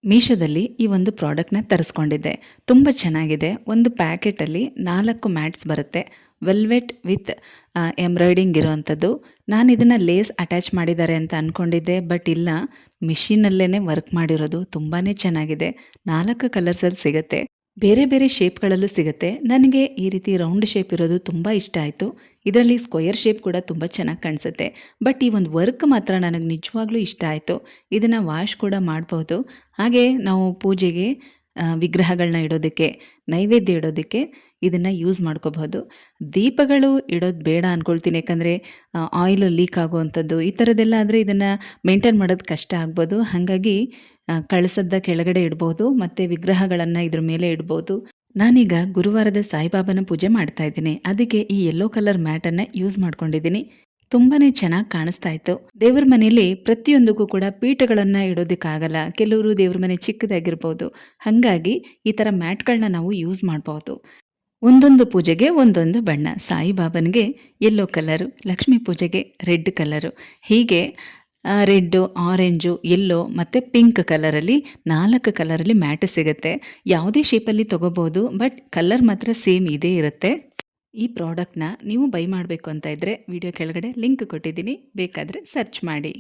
ಮೀಶೋದಲ್ಲಿ ಈ ಒಂದು ಪ್ರಾಡಕ್ಟ್ನ ತರಿಸ್ಕೊಂಡಿದ್ದೆ. ತುಂಬ ಚೆನ್ನಾಗಿದೆ. ಒಂದು ಪ್ಯಾಕೆಟಲ್ಲಿ 4 ಮ್ಯಾಟ್ಸ್ ಬರುತ್ತೆ. ವೆಲ್ವೆಟ್ ವಿತ್ ಎಂಬ್ರಾಯ್ಡಿಂಗ್ ಇರೋವಂಥದ್ದು. ನಾನು ಇದನ್ನು ಲೇಸ್ ಅಟ್ಯಾಚ್ ಮಾಡಿದ್ದಾರೆ ಅಂತ ಅಂದ್ಕೊಂಡಿದ್ದೆ, ಬಟ್ ಇಲ್ಲ, ಮಿಷಿನಲ್ಲೇ ವರ್ಕ್ ಮಾಡಿರೋದು. ತುಂಬಾ ಚೆನ್ನಾಗಿದೆ. 4 ಕಲರ್ಸಲ್ಲಿ ಸಿಗುತ್ತೆ. ಬೇರೆ ಬೇರೆ ಶೇಪ್ಗಳಲ್ಲೂ ಸಿಗುತ್ತೆ. ನನಗೆ ಈ ರೀತಿ ರೌಂಡ್ ಶೇಪ್ ಇರೋದು ತುಂಬ ಇಷ್ಟ ಆಯಿತು. ಇದರಲ್ಲಿ ಸ್ಕ್ವಯರ್ ಶೇಪ್ ಕೂಡ ತುಂಬ ಚೆನ್ನಾಗಿ ಕಾಣಿಸುತ್ತೆ. ಬಟ್ ಈ ಒಂದು ವರ್ಕ್ ಮಾತ್ರ ನನಗೆ ನಿಜವಾಗ್ಲೂ ಇಷ್ಟ ಆಯಿತು. ಇದನ್ನು ವಾಶ್ ಕೂಡ ಮಾಡ್ಬೋದು. ಹಾಗೆ ನಾವು ಪೂಜೆಗೆ ವಿಗ್ರಹಗಳನ್ನ ಇಡೋದಕ್ಕೆ, ನೈವೇದ್ಯ ಇಡೋದಕ್ಕೆ ಇದನ್ನು ಯೂಸ್ ಮಾಡ್ಕೋಬಹುದು. ದೀಪಗಳು ಇಡೋದು ಬೇಡ ಅಂದ್ಕೊಳ್ತೀನಿ, ಯಾಕಂದರೆ ಆಯಿಲ್ ಲೀಕ್ ಆಗುವಂಥದ್ದು ಈ ಥರದ್ದೆಲ್ಲ ಆದರೆ ಇದನ್ನು ಮೇಂಟೈನ್ ಮಾಡೋದು ಕಷ್ಟ ಆಗ್ಬೋದು. ಹಾಗಾಗಿ ಕಳಸದ ಕೆಳಗಡೆ ಇಡ್ಬೋದು ಮತ್ತು ವಿಗ್ರಹಗಳನ್ನು ಇದ್ರ ಮೇಲೆ ಇಡ್ಬೋದು. ನಾನೀಗ ಗುರುವಾರದ ಸಾಯಿಬಾಬಾನ ಪೂಜೆ ಮಾಡ್ತಾ ಇದ್ದೀನಿ. ಅದಕ್ಕೆ ಈ ಯೆಲ್ಲೋ ಕಲರ್ ಮ್ಯಾಟನ್ನು ಯೂಸ್ ಮಾಡ್ಕೊಂಡಿದ್ದೀನಿ. ತುಂಬಾನೇ ಚೆನ್ನಾಗಿ ಕಾಣಿಸ್ತಾ ಇತ್ತು. ದೇವ್ರ ಮನೆಯಲ್ಲಿ ಪ್ರತಿಯೊಂದಕ್ಕೂ ಕೂಡ ಪೀಠಗಳನ್ನ ಇಡೋದಕ್ಕಾಗಲ್ಲ. ಕೆಲವರು ದೇವ್ರ ಮನೆ ಚಿಕ್ಕದಾಗಿರ್ಬೋದು. ಹಾಗಾಗಿ ಈ ಥರ ಮ್ಯಾಟ್ಗಳನ್ನ ನಾವು ಯೂಸ್ ಮಾಡಬಹುದು. ಒಂದೊಂದು ಪೂಜೆಗೆ ಒಂದೊಂದು ಬಣ್ಣ. ಸಾಯಿಬಾಬನಿಗೆ ಯೆಲ್ಲೋ ಕಲರು, ಲಕ್ಷ್ಮೀ ಪೂಜೆಗೆ ರೆಡ್ ಕಲರು, ಹೀಗೆ ರೆಡ್ಡು, ಆರೆಂಜು, ಯೆಲ್ಲೋ ಮತ್ತು ಪಿಂಕ್ ಕಲರಲ್ಲಿ 4 ಕಲರಲ್ಲಿ ಮ್ಯಾಟ್ ಸಿಗುತ್ತೆ. ಯಾವುದೇ ಶೇಪಲ್ಲಿ ತೊಗೋಬೋದು, ಬಟ್ ಕಲರ್ ಮಾತ್ರ ಸೇಮ್ ಇದೇ ಇರುತ್ತೆ. ಈ ಪ್ರಾಡಕ್ಟ್ನ ನೀವು ಬೈ ಮಾಡಬೇಕು ಅಂತ ಇದ್ದರೆ ವಿಡಿಯೋ ಕೆಳಗಡೆ ಲಿಂಕ್ ಕೊಟ್ಟಿದ್ದೀನಿ, ಬೇಕಾದರೆ ಸರ್ಚ್ ಮಾಡಿ.